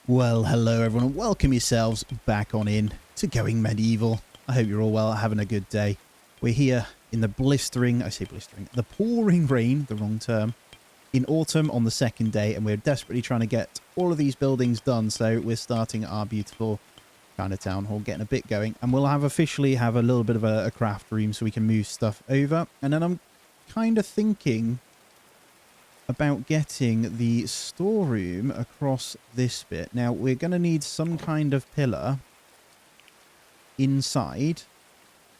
Well, hello everyone, and welcome yourselves back on in to Going Medieval. I hope you're all well, having a good day. We're here in the the pouring rain, the wrong term, in autumn on the second day, and we're desperately trying to get all of these buildings done, so we're starting our beautiful kind of town hall, getting a bit going, and we'll officially have a little bit of a craft room so we can move stuff over, and then I'm kind of thinking about getting the storeroom across this bit. Now, we're going to need some kind of pillar inside.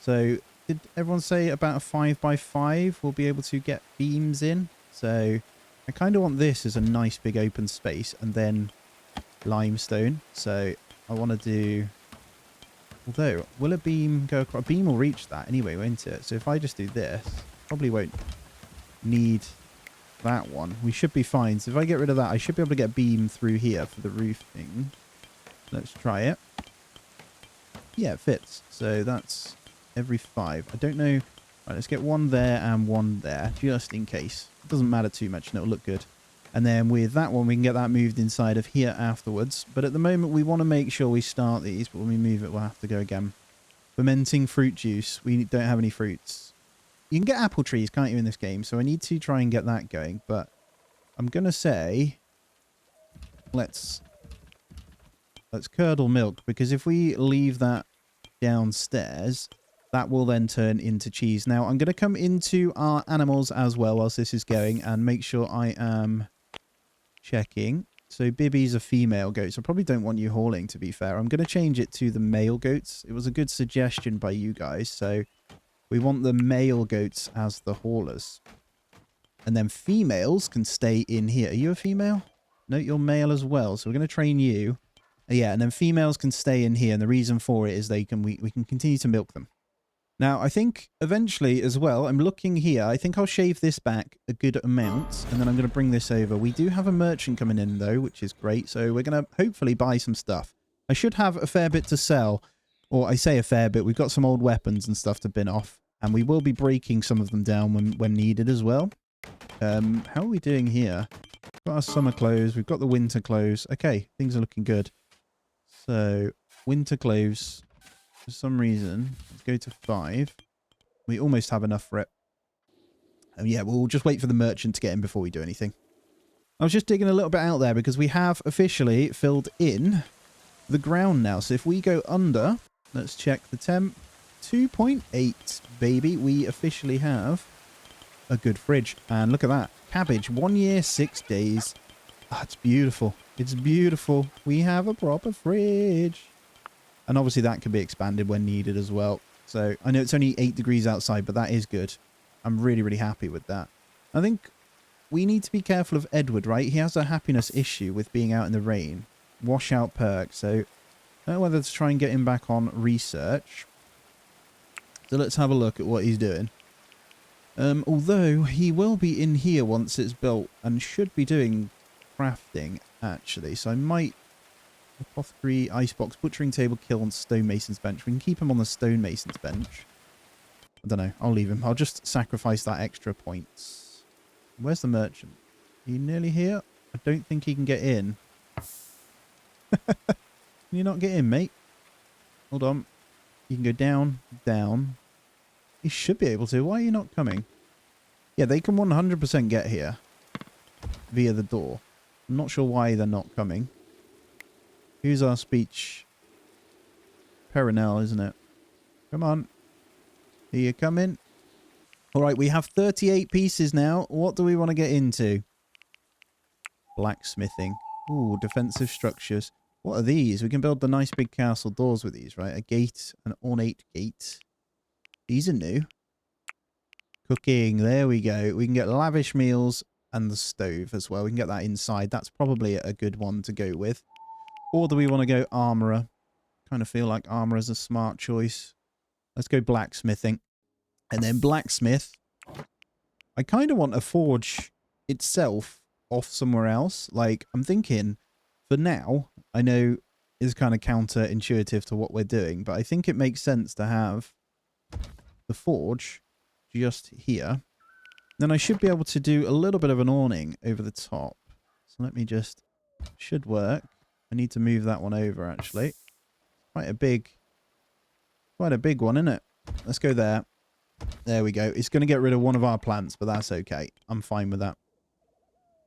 So, did everyone say about a 5x5 we'll be able to get beams in? So, I kind of want this as a nice big open space and then limestone. So, I want to do... Although, will a beam go across? A beam will reach that anyway, won't it? So, if I just do this, probably won't need... that one. We should be fine. So if I get rid of that, I should be able to get a beam through here for the roofing. Let's try it. Yeah, it fits. So that's every 5. I don't know. Right, let's get one there and one there, just in case. It doesn't matter too much and it'll look good. And then with that one, we can get that moved inside of here afterwards. But at the moment, we want to make sure we start these. But when we move it, we'll have to go again. Fermenting fruit juice. We don't have any fruits. You can get apple trees, can't you, in this game? So I need to try and get that going. But I'm going to say, let's curdle milk. Because if we leave that downstairs, that will then turn into cheese. Now, I'm going to come into our animals as well whilst this is going and make sure I am checking. So Bibby's a female goat. So I probably don't want you hauling, to be fair. I'm going to change it to the male goats. It was a good suggestion by you guys. So... we want the male goats as the haulers. And then females can stay in here. Are you a female? No, you're male as well. So we're going to train you. Yeah, and then females can stay in here. And the reason for it is we can continue to milk them. Now, I think eventually as well, I'm looking here. I think I'll shave this back a good amount. And then I'm going to bring this over. We do have a merchant coming in, though, which is great. So we're going to hopefully buy some stuff. I should have a fair bit to sell. Or I say a fair bit. We've got some old weapons and stuff to bin off. And we will be breaking some of them down when needed as well. How are we doing here? We've got our summer clothes. We've got the winter clothes. Okay, things are looking good. So, winter clothes. For some reason, let's go to 5. We almost have enough for it. And yeah, we'll just wait for the merchant to get in before we do anything. I was just digging a little bit out there because we have officially filled in the ground now. So if we go under, let's check the temp. 2.8, baby. We officially have a good fridge. And look at that. Cabbage. 1 year, 6 days. Oh, it's beautiful. It's beautiful. We have a proper fridge. And obviously that can be expanded when needed as well. So I know it's only 8 degrees outside, but that is good. I'm really, really happy with that. I think we need to be careful of Edward, right? He has a happiness issue with being out in the rain. Washout perk. So I don't know whether to try and get him back on research. So let's have a look at what he's doing. Although he will be in here once it's built and should be doing crafting, actually. So I might... apothecary, icebox, butchering table, kiln, stonemason's bench. We can keep him on the stonemason's bench. I don't know. I'll leave him. I'll just sacrifice that extra points. Where's the merchant? Are you nearly here? I don't think he can get in. Can you not get in, mate? Hold on. You can go down, down. You should be able to. Why are you not coming? Yeah, they can 100% get here via the door. I'm not sure why they're not coming. Who's our speech? Perenelle, isn't it? Come on. Are you coming? All right, we have 38 pieces now. What do we want to get into? Blacksmithing. Ooh, defensive structures. What are these? We can build the nice big castle doors with these, right? A gate, an ornate gate. These are new. Cooking, there we go. We can get lavish meals and the stove as well. We can get that inside. That's probably a good one to go with. Or do we want to go armorer? Kind of feel like armorer is a smart choice. Let's go blacksmithing. And then blacksmith. I kind of want a forge itself off somewhere else. Like, I'm thinking... for now, I know is kind of counterintuitive to what we're doing, but I think it makes sense to have the forge just here. Then I should be able to do a little bit of an awning over the top. So let me just... should work. I need to move that one over, actually. Quite a big one, isn't it? Let's go there. There we go. It's going to get rid of one of our plants, but that's okay. I'm fine with that.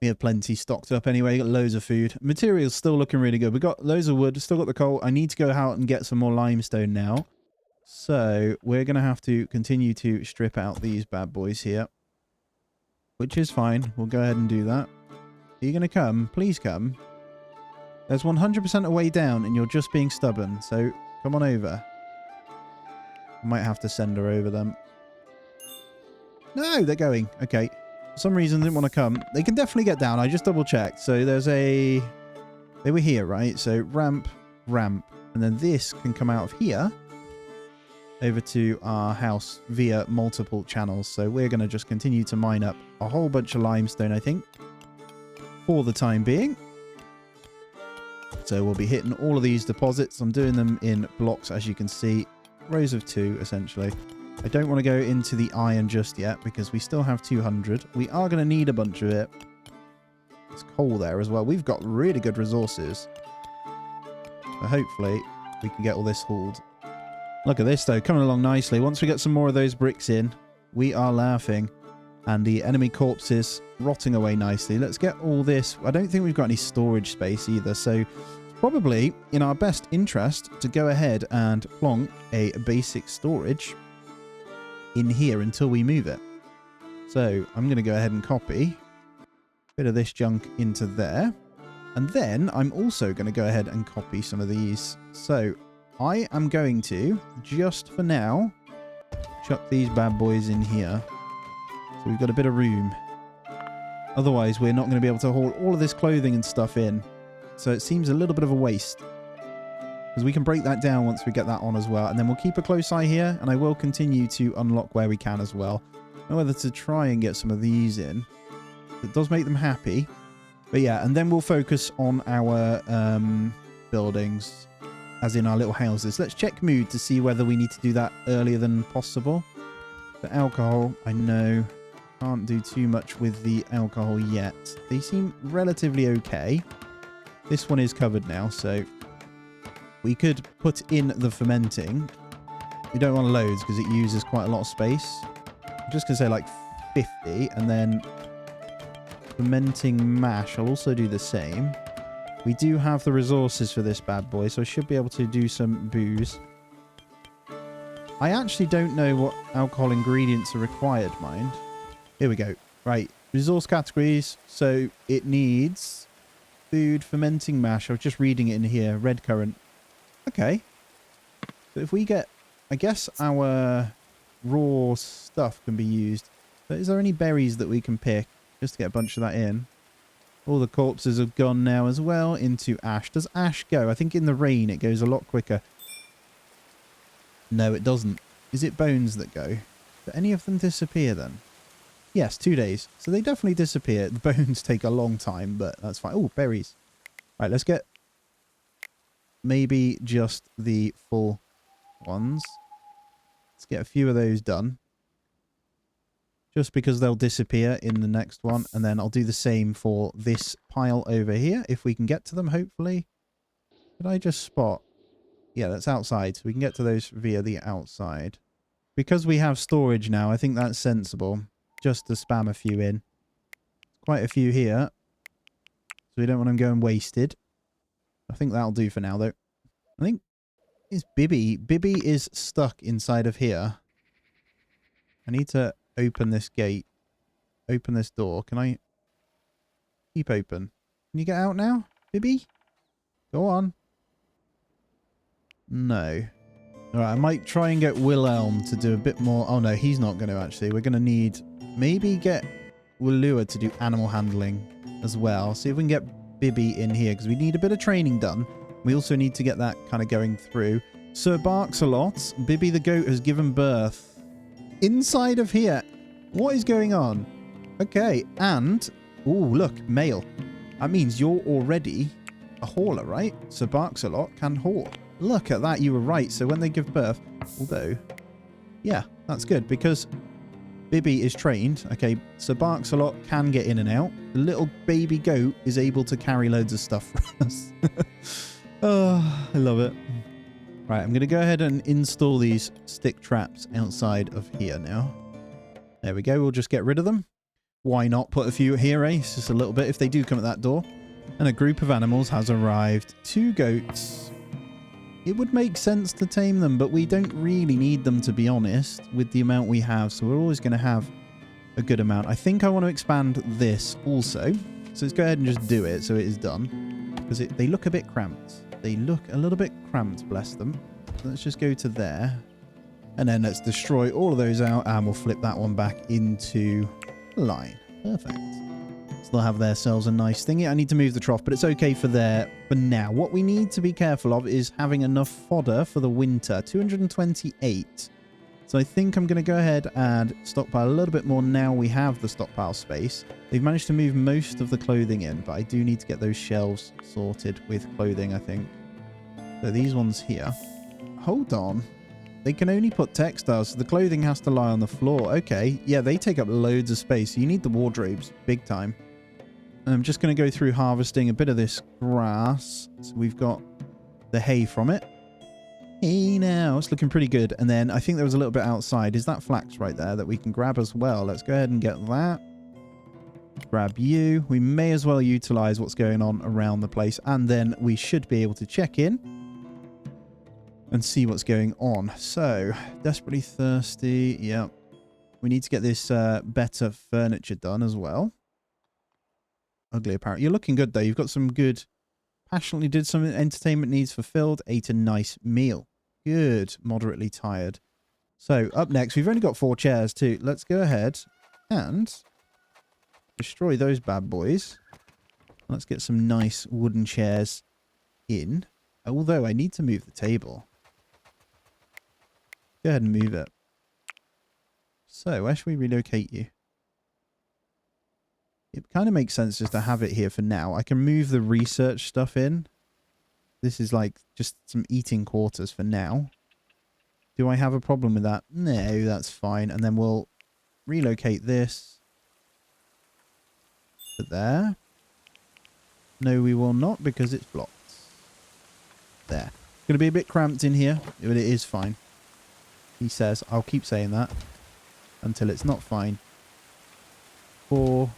We have plenty stocked up anyway. Got loads of food. Material's still looking really good. We've got loads of wood. Still got the coal. I need to go out and get some more limestone now. So we're going to have to continue to strip out these bad boys here. Which is fine. We'll go ahead and do that. Are you going to come? Please come. There's 100% a way down and you're just being stubborn. So come on over. I might have to send her over them. No, they're going. Okay. For some reason, didn't want to come. They can definitely get down. I just double checked. So there's a... They were here, right? So ramp, ramp. And then this can come out of here over to our house via multiple channels. So we're going to just continue to mine up a whole bunch of limestone, I think, for the time being. So we'll be hitting all of these deposits. I'm doing them in blocks, as you can see. Rows of 2, essentially. I don't want to go into the iron just yet because we still have 200. We are going to need a bunch of it. There's coal there as well. We've got really good resources. So hopefully we can get all this hauled. Look at this, though. Coming along nicely. Once we get some more of those bricks in, we are laughing. And the enemy corpses rotting away nicely. Let's get all this. I don't think we've got any storage space either. So it's probably in our best interest to go ahead and plonk a basic storage in here until we move it. So I'm going to go ahead and copy a bit of this junk into there. And then I'm also going to go ahead and copy some of these. So I am going to, just for now, chuck these bad boys in here. So we've got a bit of room. Otherwise, we're not going to be able to haul all of this clothing and stuff in. So it seems a little bit of a waste. Because we can break that down once we get that on as well. And then we'll keep a close eye here. And I will continue to unlock where we can as well. I don't know whether to try and get some of these in. It does make them happy. But yeah, and then we'll focus on our buildings. As in our little houses. Let's check mood to see whether we need to do that earlier than possible. The alcohol, I know. Can't do too much with the alcohol yet. They seem relatively okay. This one is covered now, so we could put in the fermenting. We don't want loads because it uses quite a lot of space. I'm just going to say like 50, and then fermenting mash. I'll also do the same. We do have the resources for this bad boy, so I should be able to do some booze. I actually don't know what alcohol ingredients are required, mind. Here we go. Right, resource categories. So it needs food, fermenting mash. I was just reading it in here. Red currant. Okay. So if we get, I guess our raw stuff can be used. But is there any berries that we can pick just to get a bunch of that in? All the corpses have gone now as well into ash. Does ash go? I think in the rain it goes a lot quicker. No, it doesn't. Is it bones that go? Do any of them disappear then? Yes, 2 days. So they definitely disappear. The bones take a long time, but that's fine. Oh, berries. Right, let's get maybe just the full ones. Let's get a few of those done. Just because they'll disappear in the next one. And then I'll do the same for this pile over here. If we can get to them, hopefully. Did I just spot? Yeah, that's outside. So we can get to those via the outside. Because we have storage now, I think that's sensible. Just to spam a few in. Quite a few here. So we don't want them going wasted. I think that'll do for now, though. I think it's Bibby. Bibby is stuck inside of here. I need to open this gate. Open this door. Can I keep open? Can you get out now, Bibby? Go on. No. Alright, I might try and get Wilhelm to do a bit more. Oh no, he's not going to actually. We're going to need... Maybe get Willua to do animal handling as well. See if we can get Bibby in here, because we need a bit of training done. We also need to get that kind of going through. Sir barks a lot. Bibby the goat has given birth. Inside of here. What is going on? Okay, and... Ooh, look, male. That means you're already a hauler, right? Sir barks a lot can haul. Look at that, you were right. So when they give birth... Although... Yeah, that's good, because... Bibby is trained. Okay, so barks a lot, can get in and out. The little baby goat is able to carry loads of stuff for us. Oh, I love it. Right, I'm going to go ahead and install these stick traps outside of here now. There we go. We'll just get rid of them. Why not put a few here, eh? It's just a little bit if they do come at that door. And a group of animals has arrived. 2 goats. It would make sense to tame them, but we don't really need them, to be honest, with the amount we have. So we're always going to have a good amount. I think I want to expand this also. So let's go ahead and just do it so it is done. Because they look a bit cramped. They look a little bit cramped, bless them. So let's just go to there. And then let's destroy all of those out. And we'll flip that one back into line. Perfect. So they'll have themselves a nice thingy. I need to move the trough, but it's okay for now. What we need to be careful of is having enough fodder for the winter. 228. So I think I'm going to go ahead and stockpile a little bit more now we have the stockpile space. They've managed to move most of the clothing in, but I do need to get those shelves sorted with clothing, I think. So these ones here. Hold on. They can only put textiles, so the clothing has to lie on the floor. Okay. Yeah, they take up loads of space. So you need the wardrobes big time. And I'm just going to go through harvesting a bit of this grass. So we've got the hay from it. Hey now, it's looking pretty good. And then I think there was a little bit outside. Is that flax right there that we can grab as well? Let's go ahead and get that. Grab you. We may as well utilize what's going on around the place. And then we should be able to check in and see what's going on. So, desperately thirsty. Yep. We need to get this better furniture done as well. Ugly apparel. You're looking good though. You've got some good... Passionately did some entertainment needs fulfilled. Ate a nice meal. Good. Moderately tired. So, up next, we've only got 4 chairs too. Let's go ahead and destroy those bad boys. Let's get some nice wooden chairs in. Although, I need to move the table. Go ahead and move it. So, where should we relocate you? It kind of makes sense just to have it here for now. I can move the research stuff in. This is like just some eating quarters for now. Do I have a problem with that? No, that's fine. And then we'll relocate this to there. No, we will not because it's blocked. There. Going to be a bit cramped in here, but it is fine. He says. I'll keep saying that until it's not fine. 4.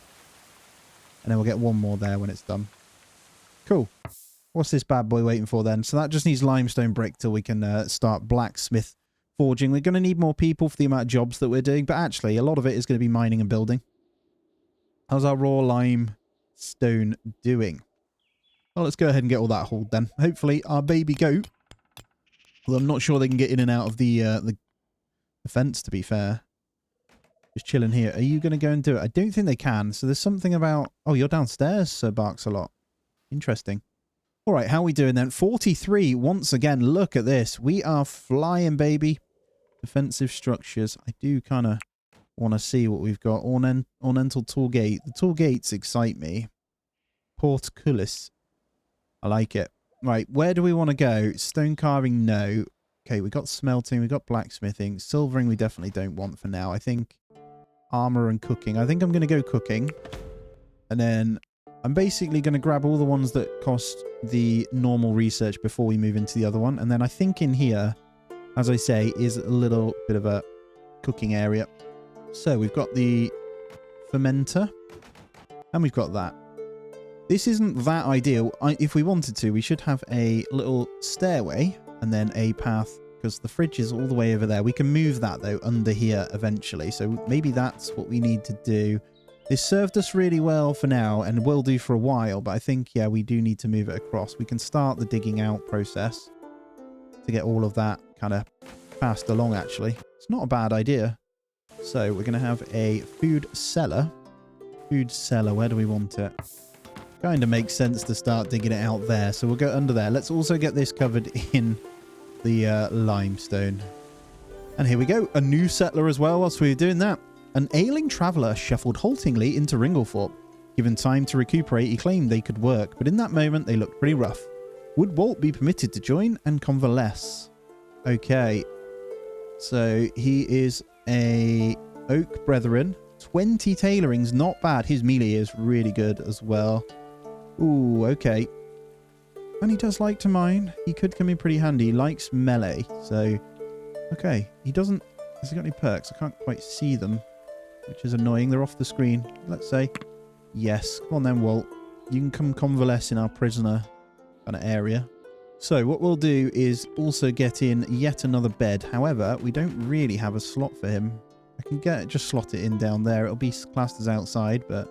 And then we'll get one more there when it's done. Cool. What's this bad boy waiting for then? So that just needs limestone brick till we can start blacksmith forging. We're going to need more people for the amount of jobs that we're doing. But actually, a lot of it is going to be mining and building. How's our raw limestone doing? Well, let's go ahead and get all that hauled then. Hopefully, our baby goat... Well, I'm not sure they can get in and out of the fence, to be fair. Just chilling here. Are you going to go and do it? I don't think they can. So there's something about... Oh, you're downstairs, Sir Barks a lot. Interesting. All right, how are we doing then? 43 once again. Look at this. We are flying, baby. Defensive structures. I do kind of want to see what we've got. Ornamental tall gate. The tall gates excite me. Portcullis. I like it. Right, where do we want to go? Stone carving, no. Okay, we got smelting. We got blacksmithing. Silvering we definitely don't want for now. I think... Armor and cooking. I think I'm going to go cooking. And then I'm basically going to grab all the ones that cost the normal research before we move into the other one. And then I think in here, as I say, is a little bit of a cooking area. So we've got the fermenter. And we've got that. This isn't that ideal. If we wanted to, we should have a little stairway and then a path. Because the fridge is all the way over there. We can move that, though, under here eventually. So maybe that's what we need to do. This served us really well for now and will do for a while. But I think, yeah, we do need to move it across. We can start the digging out process to get all of that kind of passed along, actually. It's not a bad idea. So we're going to have a food cellar. Food cellar, where do we want it? Kind of makes sense to start digging it out there. So we'll go under there. Let's also get this covered in... the limestone. And here we go. A new settler as well whilst we were doing that. An ailing traveller shuffled haltingly into Ringlethorpe. Given time to recuperate, he claimed they could work, but in that moment they looked pretty rough. Would Walt be permitted to join and convalesce? Okay. So he is a Oak Brethren. 20 tailorings, not bad. His melee is really good as well. Ooh, okay. And he does like to mine. He could come in pretty handy. He likes melee, so... Okay, he doesn't... Has he got any perks? I can't quite see them, which is annoying. They're off the screen. Let's say yes. Come on then, Walt. You can come convalesce in our prisoner kind of area. So what we'll do is also get in yet another bed. However, we don't really have a slot for him. I can just slot it in down there. It'll be classed as outside, but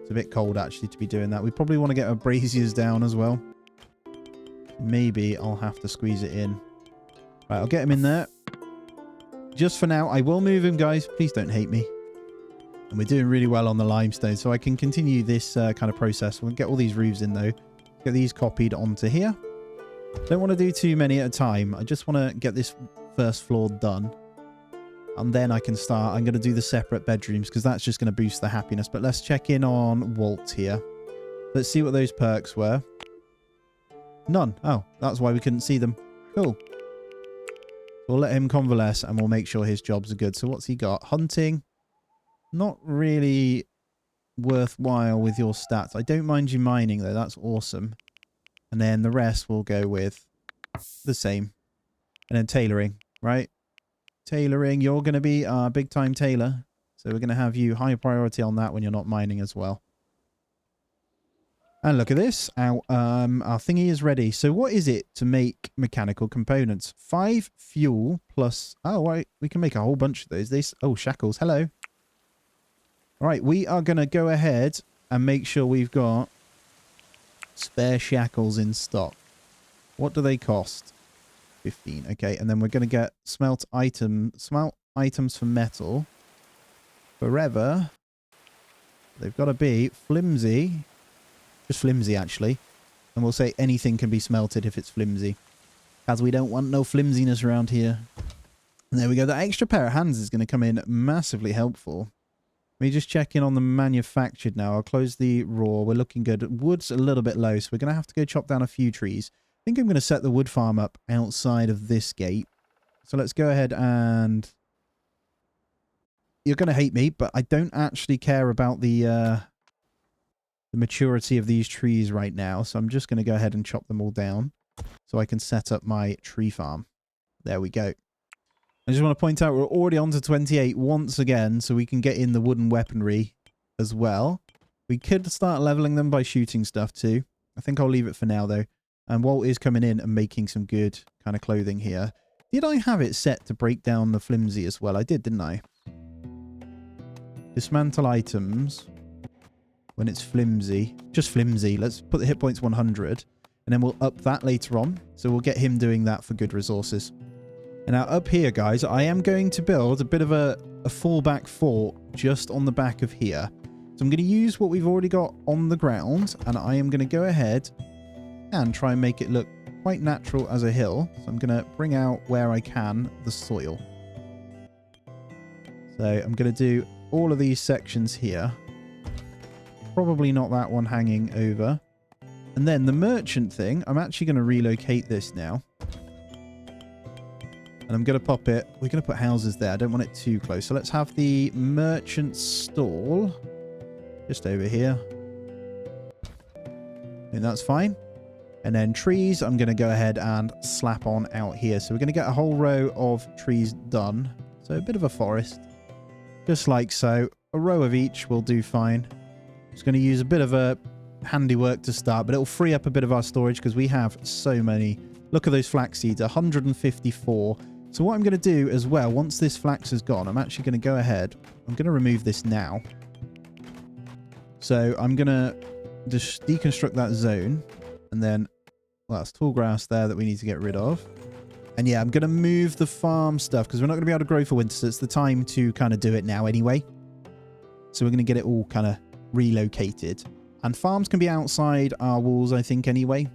it's a bit cold actually to be doing that. We probably want to get our braziers down as well. Maybe I'll have to squeeze it in. Right, I'll get him in there. Just for now, I will move him, guys. Please don't hate me. And we're doing really well on the limestone, so I can continue this kind of process. We'll get all these roofs in, though. Get these copied onto here. Don't want to do too many at a time. I just want to get this first floor done. And then I can start. I'm going to do the separate bedrooms because that's just going to boost the happiness. But let's check in on Walt here. Let's see what those perks were. None. Oh, that's why we couldn't see them. Cool. We'll let him convalesce and we'll make sure his jobs are good. So what's he got? Hunting. Not really worthwhile with your stats. I don't mind you mining, though. That's awesome. And then the rest will go with the same. And then tailoring, right? Tailoring, you're going to be our big-time tailor. So we're going to have you high priority on that when you're not mining as well. And look at this. Our thingy is ready. So what is it to make mechanical components? 5 fuel plus... Oh, right. We can make a whole bunch of those. Oh, shackles. Hello. All right. We are going to go ahead and make sure we've got spare shackles in stock. What do they cost? 15. Okay. And then we're going to get smelt items for metal. Forever. They've got to be flimsy. Just flimsy, actually. And we'll say anything can be smelted if it's flimsy. As we don't want no flimsiness around here. And there we go. That extra pair of hands is going to come in massively helpful. Let me just check in on the manufactured now. I'll close the raw. We're looking good. Wood's a little bit low, so we're going to have to go chop down a few trees. I think I'm going to set the wood farm up outside of this gate. So let's go ahead and... You're going to hate me, but I don't actually care about the maturity of these trees right now. So I'm just going to go ahead and chop them all down so I can set up my tree farm. There we go. I just want to point out we're already on to 28 once again, so we can get in the wooden weaponry as well. We could start leveling them by shooting stuff too. I think I'll leave it for now though. And Walt is coming in and making some good kind of clothing here. Did I have it set to break down the flimsy as well? I did, didn't I? Dismantle items when it's flimsy. Just flimsy. Let's put the hit points 100 and then we'll up that later on. So we'll get him doing that for good resources. And now up here, guys, I am going to build a bit of a fallback fort just on the back of here. So I'm going to use what we've already got on the ground, and I am going to go ahead and try and make it look quite natural as a hill. So I'm going to bring out where I can the soil. So I'm going to do all of these sections here. Probably not that one hanging over. And then the merchant thing, I'm actually going to relocate this now. And I'm going to pop it. We're going to put houses there. I don't want it too close. So let's have the merchant stall just over here. And that's fine. And then trees, I'm going to go ahead and slap on out here. So we're going to get a whole row of trees done. So a bit of a forest. Just like so. A row of each will do fine. Just going to use a bit of a handiwork to start, but it'll free up a bit of our storage because we have so many. Look at those flax seeds, 154. So what I'm going to do as well, once this flax is gone, I'm actually going to go ahead. I'm going to remove this now. So I'm going to just deconstruct that zone. And then, well, that's tall grass there that we need to get rid of. And yeah, I'm going to move the farm stuff because we're not going to be able to grow for winter. So it's the time to kind of do it now anyway. So we're going to get it all kind of relocated. And farms can be outside our walls, I think, anyway.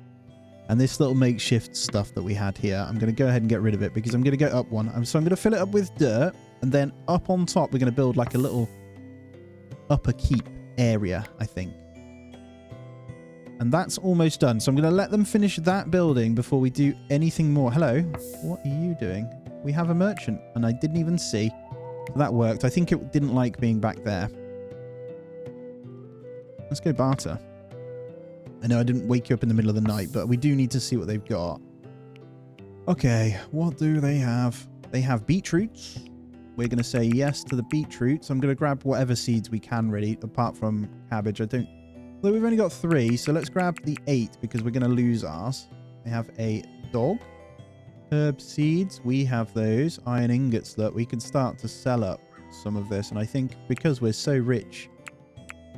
And this little makeshift stuff that we had here, I'm going to go ahead and get rid of it because I'm going to go up one. So I'm going to fill it up with dirt. And then up on top, we're going to build like a little upper keep area, I think. And that's almost done. So I'm going to let them finish that building before we do anything more. Hello. What are you doing? We have a merchant and I didn't even see. So that worked. I think it didn't like being back there. Let's go barter. I know I didn't wake you up in the middle of the night, but we do need to see what they've got. Okay, what do they have? They have beetroots. We're going to say yes to the beetroots. I'm going to grab whatever seeds we can, really, apart from cabbage. I don't... Well, we've only got 3, so let's grab the 8 because we're going to lose ours. They have a dog. Herb seeds, we have those. Iron ingots, look, we can start to sell up some of this. And I think because we're so rich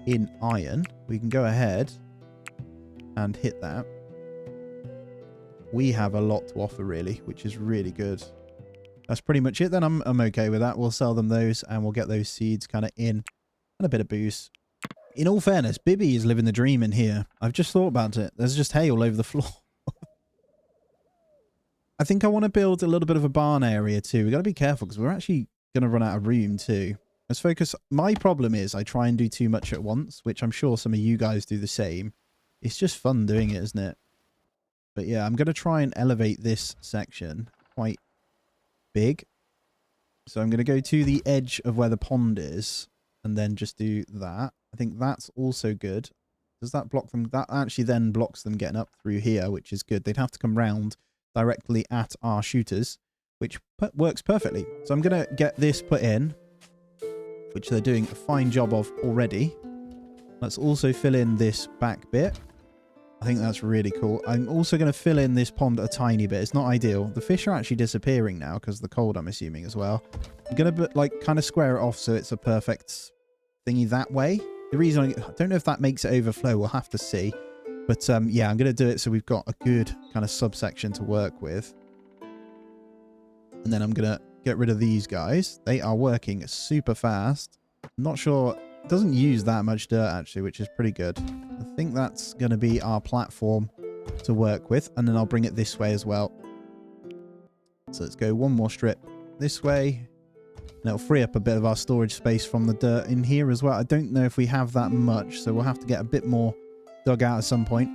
in iron, we can go ahead and hit that. We have a lot to offer, really, which is really good. That's pretty much it then. I'm okay with that. We'll sell them those and we'll get those seeds kind of in and a bit of booze. In all fairness, Bibby is living the dream in here. I've just thought about it. There's just hay all over the floor. I think I want to build a little bit of a barn area too. We've got to be careful because we're actually going to run out of room too. Let's focus. My problem is I try and do too much at once, which I'm sure some of you guys do the same. It's just fun doing it, isn't it? But yeah, I'm going to try and elevate this section quite big. So I'm going to go to the edge of where the pond is and then just do that. I think that's also good. Does that block them? That actually then blocks them getting up through here, which is good. They'd have to come round directly at our shooters, which works perfectly. So I'm going to get this put in, which they're doing a fine job of already. Let's also fill in this back bit. I think that's really cool. I'm also going to fill in this pond a tiny bit. It's not ideal. The fish are actually disappearing now because of the cold, I'm assuming, as well. I'm going to like kind of square it off so it's a perfect thingy that way. The reason I don't know if that makes it overflow, we'll have to see. But yeah, I'm going to do it so we've got a good kind of subsection to work with. And then I'm going to get rid of these guys. They are working super fast. I'm not sure. It doesn't use that much dirt, actually, which is pretty good. I think that's going to be our platform to work with. And then I'll bring it this way as well. So let's go one more strip this way. And it'll free up a bit of our storage space from the dirt in here as well. I don't know if we have that much, so we'll have to get a bit more dug out at some point.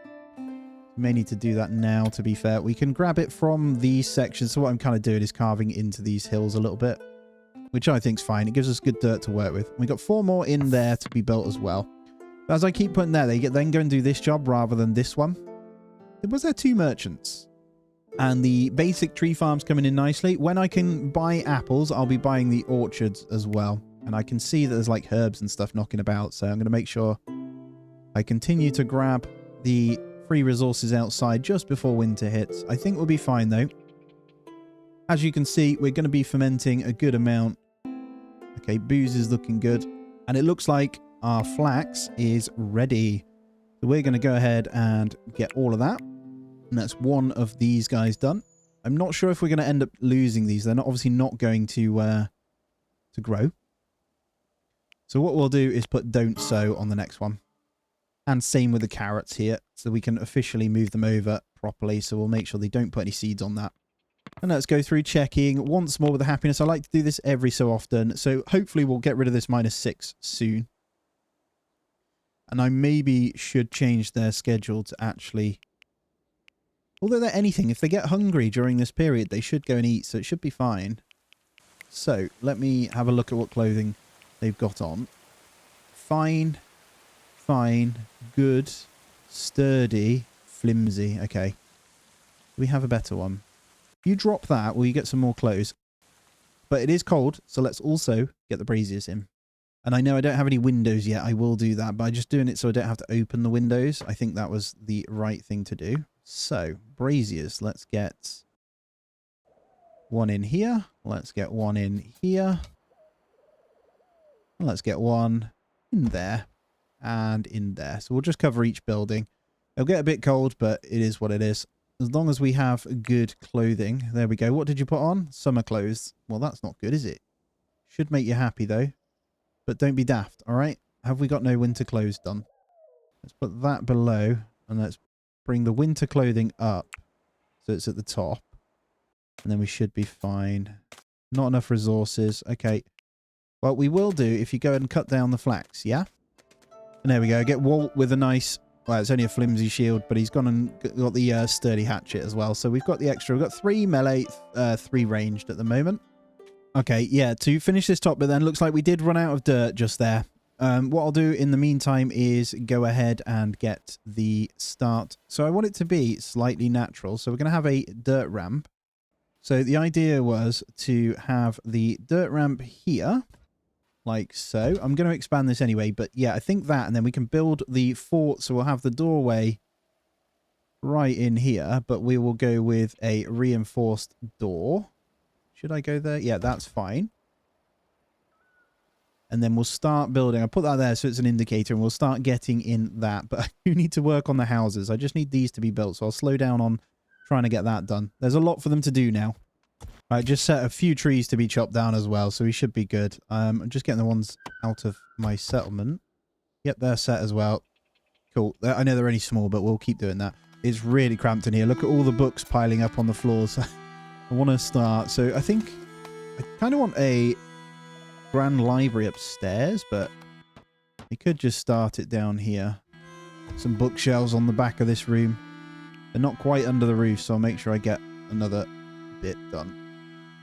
We may need to do that now, to be fair. We can grab it from these sections. So what I'm kind of doing is carving into these hills a little bit, which I think is fine. It gives us good dirt to work with. We've got 4 more in there to be built as well. But as I keep putting there, they then go and do this job rather than this one. Was there 2 merchants? And the basic tree farm's coming in nicely. When I can buy apples, I'll be buying the orchards as well. And I can see that there's like herbs and stuff knocking about. So I'm going to make sure I continue to grab the free resources outside just before winter hits. I think we'll be fine though. As you can see, we're going to be fermenting a good amount. Okay, booze is looking good. And it looks like our flax is ready. So we're going to go ahead and get all of that. And that's one of these guys done. I'm not sure if we're going to end up losing these. They're obviously not going to grow. So what we'll do is put don't sow on the next one. And same with the carrots here. So we can officially move them over properly. So we'll make sure they don't put any seeds on that. And let's go through checking once more with the happiness. I like to do this every so often. So hopefully we'll get rid of this -6 soon. And I maybe should change their schedule to actually... Although they're anything, if they get hungry during this period, they should go and eat. So it should be fine. So let me have a look at what clothing they've got on. Fine. Fine. Good. Sturdy. Flimsy. Okay. We have a better one. You drop that, will you get some more clothes? But it is cold, so let's also get the braziers in. And I know I don't have any windows yet. I will do that, but I'm just doing it so I don't have to open the windows. I think that was the right thing to do. So, braziers. Let's get one in here. Let's get one in here. Let's get one in there. And in there. So we'll just cover each building. It'll get a bit cold, but it is what it is. As long as we have good clothing. There we go. What did you put on? Summer clothes. Well, that's not good, is it? Should make you happy, though. But don't be daft, all right? Have we got no winter clothes done? Let's put that below. And let's bring the winter clothing up. So it's at the top. And then we should be fine. Not enough resources. Okay. Well, we will do if you go and cut down the flax, yeah? And there we go. Get Walt with a nice... Well, it's only a flimsy shield, but he's gone and got the sturdy hatchet as well. So we've got the extra. We've got 3 melee, 3 ranged at the moment. Okay, yeah, to finish this top bit then, looks like we did run out of dirt just there. What I'll do in the meantime is go ahead and get the start. So I want it to be slightly natural. So we're going to have a dirt ramp. So the idea was to have the dirt ramp here, like so. I'm going to expand this anyway, but yeah, I think that, and then we can build the fort. So we'll have the doorway right in here, but we will go with a reinforced door. Should I go there? Yeah, that's fine. And then we'll start building. I'll put that there so it's an indicator, and we'll start getting in that. But I do need to work on the houses. I just need these to be built, so I'll slow down on trying to get that done. There's a lot for them to do now. I just set a few trees to be chopped down as well, so we should be good. I'm just getting the ones out of my settlement. Yep, they're set as well. Cool. I know they're only small, but we'll keep doing that. It's really cramped in here. Look at all the books piling up on the floors. I want to start. So I think I kind of want a grand library upstairs, but we could just start it down here. Some bookshelves on the back of this room. They're not quite under the roof, so I'll make sure I get another bit done.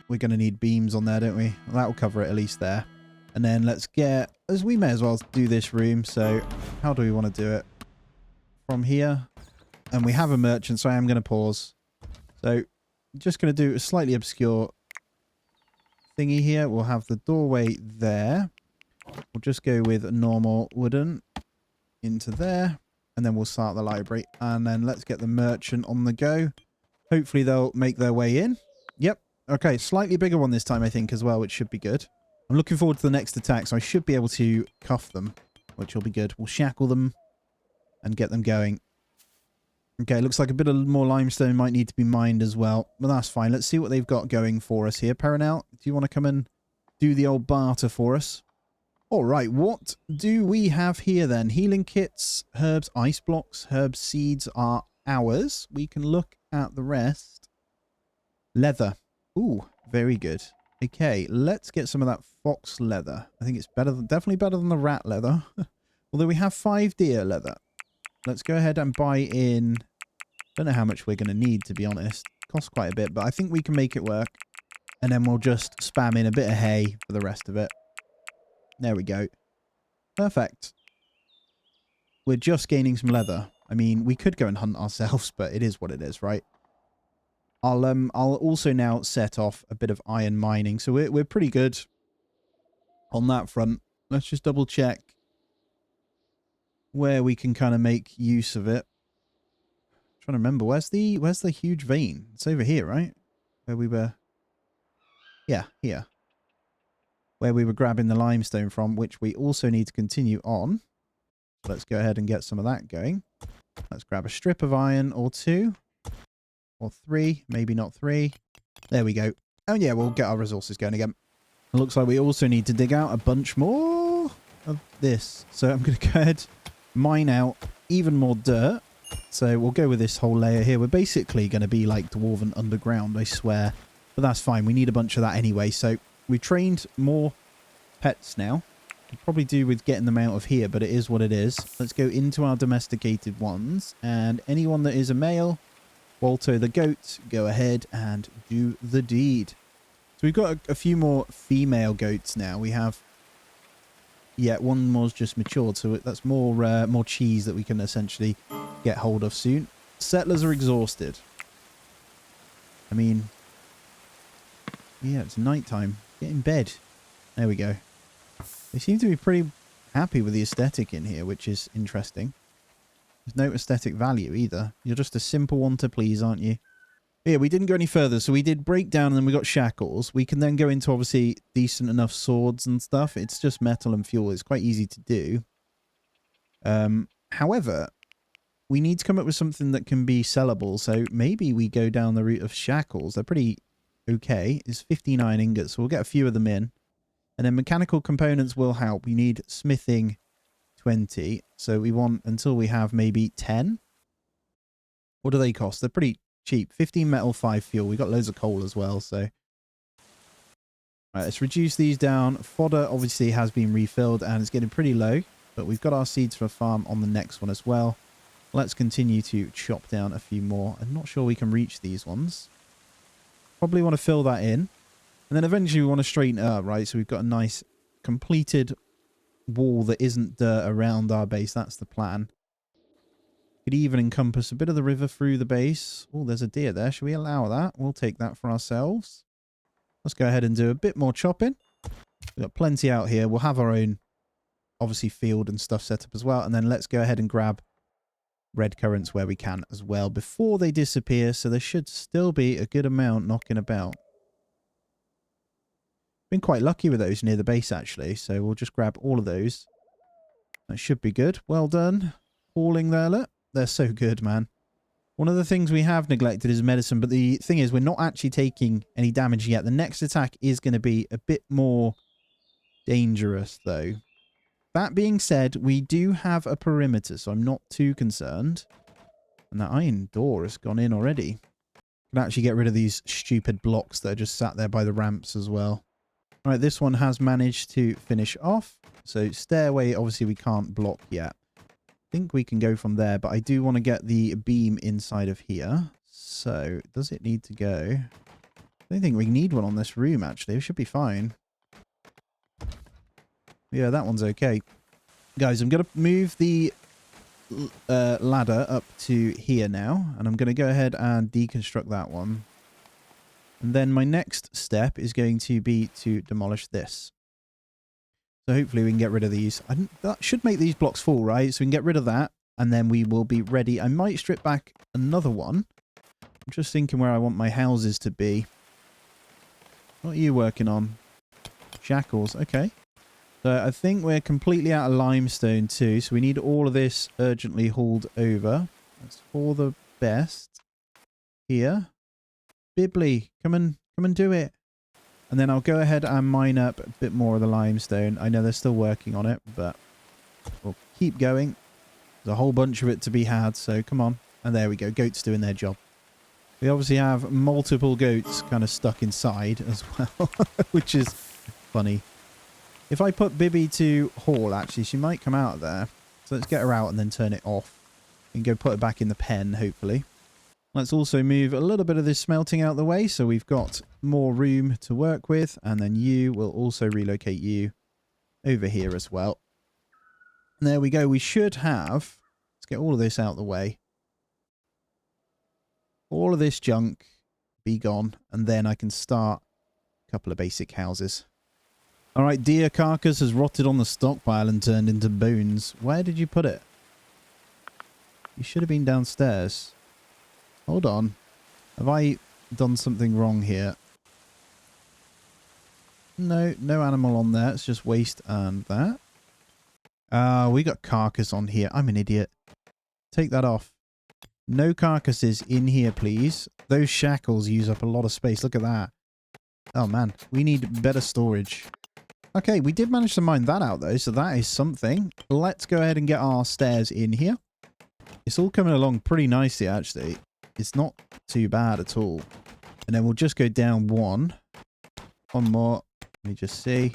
We're going to need beams on there, don't we? Well, that will cover it at least there. And then let's get, as we may as well do this room. So how do we want to do it? From here. And we have a merchant, so I am going to pause. So just going to do a slightly obscure thingy here. We'll have the doorway there. We'll just go with a normal wooden into there. And then we'll start the library. And then let's get the merchant on the go. Hopefully they'll make their way in. Yep. Okay, slightly bigger one this time, I think, as well, which should be good. I'm looking forward to the next attack, so I should be able to cuff them, which will be good. We'll shackle them and get them going. Okay, looks like a bit of more limestone might need to be mined as well. But that's fine. Let's see what they've got going for us here. Perenelle, do you want to come and do the old barter for us? All right, what do we have here then? Healing kits, herbs, ice blocks, herb seeds are ours. We can look at the rest. Leather. Ooh, very good. Okay, let's get some of that fox leather. I think it's better than, definitely better than the rat leather. Although we have 5 deer leather. Let's go ahead and buy in. Don't know how much we're going to need, to be honest. Costs quite a bit, but I think we can make it work. And then we'll just spam in a bit of hay for the rest of it. There we go. Perfect. We're just gaining some leather. I mean, we could go and hunt ourselves, but it is what it is, right? I'll also now set off a bit of iron mining. So we're pretty good on that front. Let's just double check where we can kind of make use of it. I'm trying to remember, where's the huge vein? It's over here, right? Where we were. Yeah, here. Where we were grabbing the limestone from, which we also need to continue on. Let's go ahead and get some of that going. Let's grab a strip of iron or 2. Or 3, maybe not 3. There we go. Oh yeah, we'll get our resources going again. It looks like we also need to dig out a bunch more of this. So I'm going to go ahead, mine out even more dirt. So we'll go with this whole layer here. We're basically going to be like Dwarven Underground, I swear. But that's fine. We need a bunch of that anyway. So we've trained more pets now. We'll probably do with getting them out of here, but it is what it is. Let's go into our domesticated ones. And anyone that is a male, Walto the goat, go ahead and do the deed. So we've got a few more female goats now. We have, yeah, one more's just matured, so that's more cheese that we can essentially get hold of soon. Settlers are exhausted. I mean, yeah, it's nighttime. Get in bed. There we go. They seem to be pretty happy with the aesthetic in here, which is interesting. There's no aesthetic value either. You're just a simple one to please, aren't you? Yeah, we didn't go any further. So we did breakdown and then we got shackles. We can then go into obviously decent enough swords and stuff. It's just metal and fuel. It's quite easy to do. However, we need to come up with something that can be sellable. So maybe we go down the route of shackles. They're pretty okay. It's 59 ingots. So we'll get a few of them in. And then mechanical components will help. We need smithing 20. So we want until we have maybe 10. What do they cost? They're pretty cheap. 15 metal, 5 fuel. We got loads of coal as well. So, right, let's reduce these down. Fodder obviously has been refilled and it's getting pretty low. But we've got our seeds for a farm on the next one as well. Let's continue to chop down a few more. I'm not sure we can reach these ones. Probably want to fill that in. And then eventually we want to straighten it up, right? So we've got a nice completed wall that isn't dirt around our base. That's the plan. Could even encompass a bit of the river through the base. Oh, there's a deer there. Should we allow that? We'll take that for ourselves. Let's go ahead and do a bit more chopping. We've got plenty out here. We'll have our own, obviously, field and stuff set up as well. And then let's go ahead and grab red currants where we can as well before they disappear. So there should still be a good amount knocking about. Been quite lucky with those near the base, actually. So we'll just grab all of those. That should be good. Well done. Hauling there, look. They're so good, man. One of the things we have neglected is medicine, but the thing is we're not actually taking any damage yet. The next attack is going to be a bit more dangerous, though. That being said, we do have a perimeter, so I'm not too concerned. And that iron door has gone in already. Can actually get rid of these stupid blocks that are just sat there by the ramps as well. All right, this one has managed to finish off. So stairway, obviously we can't block yet. I think we can go from there, but I do want to get the beam inside of here. So, does it need to go? I don't think we need one on this room, actually. It should be fine. Yeah, that one's okay. Guys, I'm going to move the ladder up to here now, and I'm going to go ahead and deconstruct that one. And then my next step is going to be to demolish this. So hopefully we can get rid of these. That should make these blocks full, right? So we can get rid of that, and then we will be ready. I might strip back another one. I'm just thinking where I want my houses to be. What are you working on? Shackles, okay. So I think we're completely out of limestone too, so we need all of this urgently hauled over. That's for the best. Here. Bibley, come and do it. And then I'll go ahead and mine up a bit more of the limestone. I know they're still working on it, but we'll keep going. There's a whole bunch of it to be had, so come on. And there we go. Goats doing their job. We obviously have multiple goats kind of stuck inside as well, which is funny. If I put Bibby to haul, actually, she might come out of there. So let's get her out and then turn it off. We can go put her back in the pen, hopefully. Let's also move a little bit of this smelting out of the way so we've got more room to work with. And then you will also relocate you over here as well. And there we go. We should have... Let's get all of this out of the way. All of this junk be gone. And then I can start a couple of basic houses. All right, deer carcass has rotted on the stockpile and turned into bones. Where did you put it? You should have been downstairs. Hold on. Have I done something wrong here? No, no animal on there. It's just waste and that. We got carcass on here. I'm an idiot. Take that off. No carcasses in here, please. Those shackles use up a lot of space. Look at that. Oh, man. We need better storage. Okay, we did manage to mine that out, though, so that is something. Let's go ahead and get our stairs in here. It's all coming along pretty nicely, actually. It's not too bad at all. And then we'll just go down one. One more. Let me just see.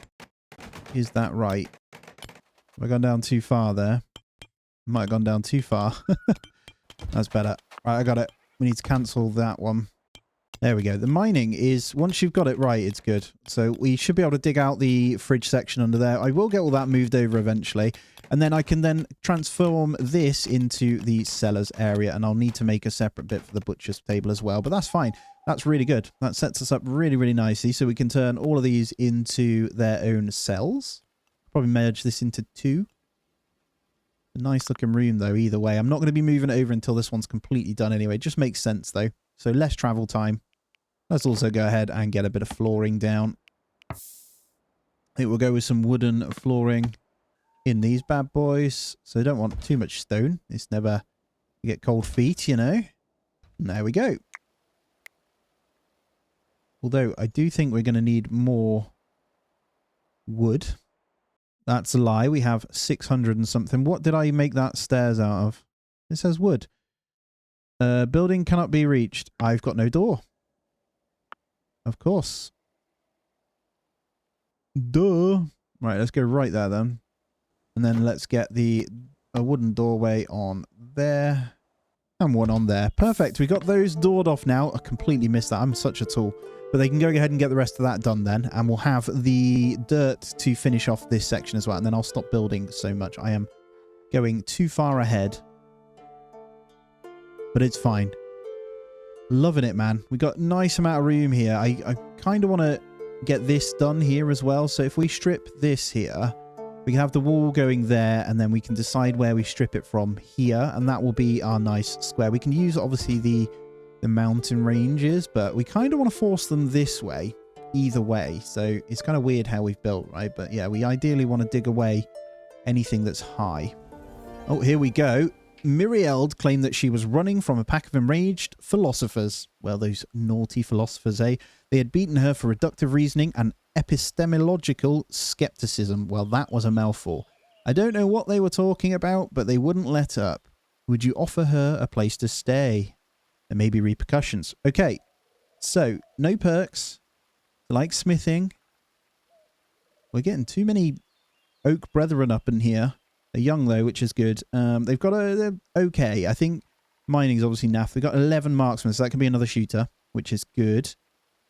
Is that right? Have I gone down too far there? Might have gone down too far. That's better. Right, I got it. We need to cancel that one. There we go. The mining is, once you've got it right, it's good. So we should be able to dig out the fridge section under there. I will get all that moved over eventually. And then I can then transform this into the cellar's area. And I'll need to make a separate bit for the butcher's table as well. But that's fine. That's really good. That sets us up really, really nicely. So we can turn all of these into their own cells. Probably merge this into two. A nice looking room though, either way. I'm not going to be moving it over until this one's completely done anyway. It just makes sense though. So less travel time. Let's also go ahead and get a bit of flooring down. It will go with some wooden flooring in these bad boys. So I don't want too much stone. It's never... You get cold feet, you know. And there we go. Although I do think we're going to need more wood. That's a lie. We have 600 and something. What did I make that stairs out of? It says wood. Building cannot be reached. I've got no door. Of course. Duh. Right, let's go right there then. And then let's get a wooden doorway on there. And one on there. Perfect. We got those doored off now. I completely missed that. I'm such a tool. But But they can go ahead and get the rest of that done then. And we'll have the dirt to finish off this section as well. And then I'll stop building so much. I am going too far ahead. But it's fine. Loving it, man. We got a nice amount of room here. I kind of want to get this done here as well. So if we strip this here, we can have the wall going there, and then we can decide where we strip it from here, and that will be our nice square. We can use, obviously, the mountain ranges, but we kind of want to force them this way, either way. So it's kind of weird how we've built, right? But yeah, we ideally want to dig away anything that's high. Oh, here we go. Mirield claimed that she was running from a pack of enraged philosophers. Well, those naughty philosophers, eh? They had beaten her for reductive reasoning and epistemological skepticism. Well, that was a mouthful. I don't know what they were talking about, but they wouldn't let up. Would you offer her a place to stay? There may be repercussions. Okay, so no perks. Like smithing. We're getting too many oak brethren up in here. They're young, though, which is good. They've got they're okay. I think mining's obviously naff. They've got 11 marksmen, so that can be another shooter, which is good.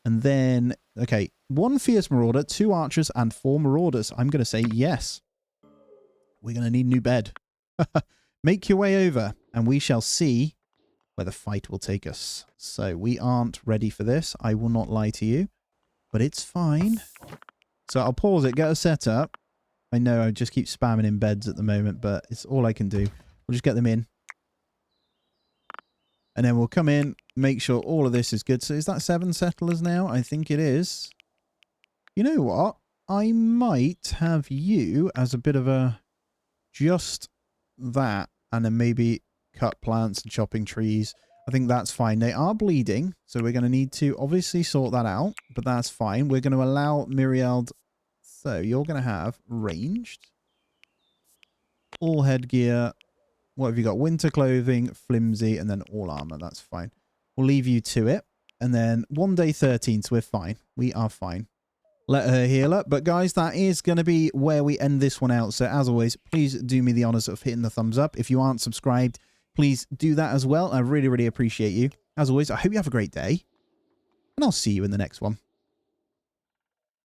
And then, okay, 1 fierce marauder, 2 archers, and 4 marauders. I'm going to say yes. We're going to need a new bed. Make your way over, and we shall see where the fight will take us. So we aren't ready for this. I will not lie to you, but it's fine. So I'll pause it, get us set up. I know I just keep spamming in beds at the moment, but it's all I can do. We'll just get them in. And then we'll come in, make sure all of this is good. So is that 7 settlers now? I think it is. You know what? I might have you as a bit of a just that, and then maybe cut plants and chopping trees. I think that's fine. They are bleeding, so we're going to need to obviously sort that out, but that's fine. We're going to allow Mirield. So you're going to have ranged, all headgear. What have you got? Winter clothing, flimsy, and then all armor. That's fine. We'll leave you to it. And then 1 day 13, so we're fine. We are fine. Let her heal up. But guys, that is going to be where we end this one out. So as always, please do me the honors of hitting the thumbs up. If you aren't subscribed, please do that as well. I really, really appreciate you. As always, I hope you have a great day. And I'll see you in the next one.